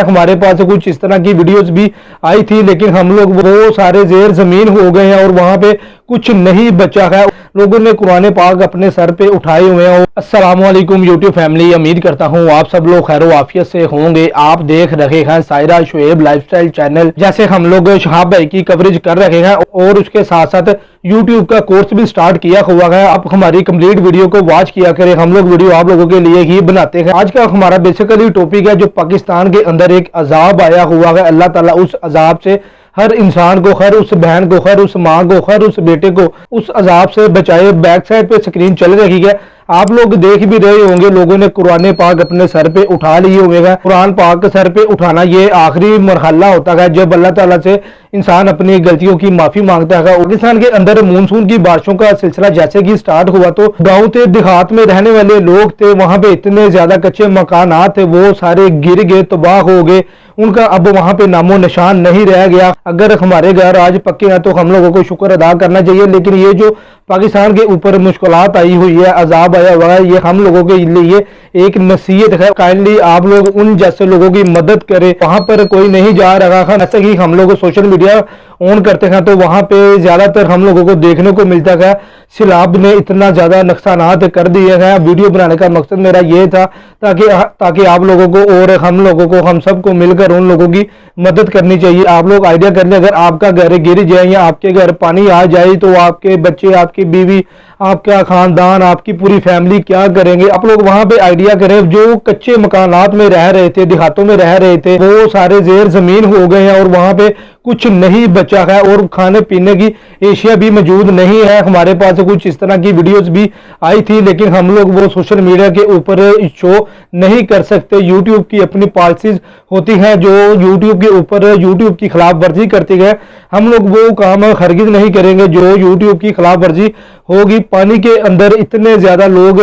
हमारे पास कुछ इस तरह की वीडियोस भी आई थी, लेकिन हम लोग वो सारे जेर जमीन हो गए हैं और वहां पे कुछ नहीं बचा है। लोगों ने कुरान पाक अपने सर पे उठाए हुए हैं। अस्सलाम वालेकुम यूट्यूब फैमिली, उम्मीद करता हूँ आप सब लोग खैर आफियत से होंगे। आप देख रहे हैं सायरा शुएब लाइफस्टाइल चैनल। जैसे हम लोग शहाब भाई की कवरेज कर रहे हैं और उसके साथ साथ यूट्यूब का कोर्स भी स्टार्ट किया हुआ है। आप हमारी कंप्लीट वीडियो को वॉच किया करें, हम लोग वीडियो आप लोगों के लिए ही बनाते हैं। आज का हमारा बेसिकली टॉपिक है जो पाकिस्तान के अंदर एक अजाब आया हुआ है। अल्लाह ताला उस अजाब से हर इंसान को, हर उस बहन को, हर उस माँ को, हर उस बेटे को उस अजाब से बचाए। बैक साइड पे स्क्रीन चल रही है, आप लोग देख भी रहे होंगे। लोगों ने कुरान पाक अपने सर पे उठा लिए हुए हैं। कुरान पाक सर पे उठाना ये आखिरी मरहला होता है जब अल्लाह ताला से इंसान अपनी गलतियों की माफी मांगता है। पाकिस्तान के अंदर मानसून की बारिशों का सिलसिला जैसे कि स्टार्ट हुआ तो गाँव थे, देहात में रहने वाले लोग थे, वहां पे इतने ज्यादा कच्चे मकानात थे, वो सारे गिर गए, तबाह हो गए। उनका अब वहां पे नामो निशान नहीं रह गया। अगर हमारे घर आज पक्के हैं तो हम लोगों को शुक्र अदा करना चाहिए, लेकिन ये जो पाकिस्तान के ऊपर मुश्किलात आई हुई है, अजाब आया हुआ है, ये हम लोगों के लिए एक नसीहत है। काइंडली आप लोग उन जैसे लोगों की मदद करें। वहां पर कोई नहीं जा रहा है, ऐसे ही हम लोग सोशल मीडिया ऑन करते हैं तो वहां पे ज्यादातर हम लोगों को देखने को मिलता है सैलाब ने इतना ज्यादा नुकसानात कर दिए हैं। वीडियो बनाने का मकसद मेरा ये था ताकि आप लोगों को और हम लोगों को, हम सबको मिलकर उन लोगों की मदद करनी चाहिए। आप लोग आइडिया कर लें, अगर आपका घर गिर जाए या आपके घर पानी आ जाए तो आपके बच्चे, आपकी बीवी, आपका खानदान, आपकी पूरी फैमिली क्या करेंगे। आप लोग वहां पे आइडिया करें, जो कच्चे मकानात में रह रहे थे, देहातों में रह रहे थे, वो सारे जेर जमीन हो गए हैं और वहां पे कुछ नहीं बचा है और खाने पीने की एशिया भी मौजूद नहीं है। हमारे पास कुछ इस तरह की वीडियोस भी आई थी, लेकिन हम लोग वो सोशल मीडिया के ऊपर शो नहीं कर सकते। यूट्यूब की अपनी पॉलिसीज होती हैं जो यूट्यूब के ऊपर यूट्यूब की खिलाफ वर्जी करती है। हम लोग वो काम हरगिज नहीं करेंगे जो यूट्यूब की खिलाफ वर्जी होगी। पानी के अंदर इतने ज्यादा लोग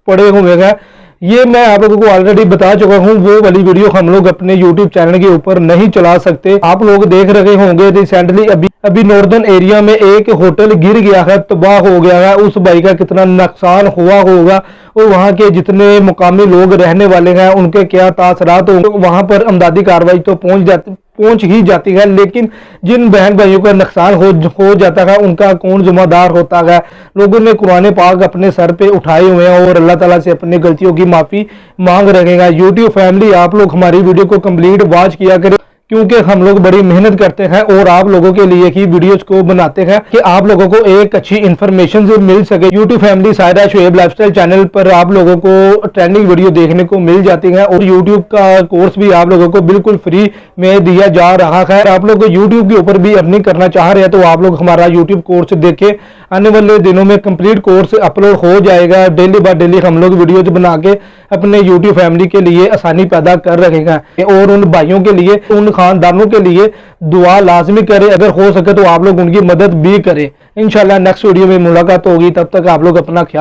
पड़े हुए हैं, ये मैं आप लोगों को ऑलरेडी बता चुका हूं। वो वाली वीडियो हम लोग अपने YouTube चैनल के ऊपर नहीं चला सकते। आप लोग देख रहे होंगे रिसेंटली अभी नॉर्दर्न एरिया में एक होटल गिर गया है, तबाह हो गया है। उस भाई का कितना नुकसान हुआ होगा और वहां के जितने मुकामी लोग रहने वाले हैं उनके क्या तासरात होंगे। वहां पर अमदादी कार्रवाई तो पहुंच ही जाती है, लेकिन जिन बहन भाइयों का नुकसान हो जाता है उनका कौन जिम्मेदार होता है। लोगों ने कुरान पाक अपने सर पे उठाए हुए हैं और अल्लाह ताला से अपनी गलतियों की माफी मांग रहे हैं। यूट्यूब फैमिली, आप लोग हमारी वीडियो को कंप्लीट वॉच किया करें, क्योंकि हम लोग बड़ी मेहनत करते हैं और आप लोगों के लिए ही वीडियोस को बनाते हैं कि आप लोगों को एक अच्छी इन्फॉर्मेशन मिल सके। YouTube family, Saira Shoaib lifestyle channel पर आप लोगों को ट्रेंडिंग वीडियो देखने को मिल जाती है और यूट्यूब का कोर्स भी आप लोगों को बिल्कुल फ्री में दिया जा रहा है। आप लोग यूट्यूब के ऊपर भी अर्निंग करना चाह रहे हैं तो आप लोग हमारा यूट्यूब कोर्स देखें। आने वाले दिनों में कंप्लीट कोर्स अपलोड हो जाएगा। डेली बाय डेली हम लोग वीडियोज बना के अपने यूट्यूब फैमिली के लिए आसानी पैदा कर रहे हैं और उन भाइयों के लिए, उन खानदानों के लिए दुआ लाजमी करें। अगर हो सके तो आप लोग उनकी मदद भी करें। इंशाल्लाह नेक्स्ट वीडियो में मुलाकात होगी, तब तक आप लोग अपना ख्याल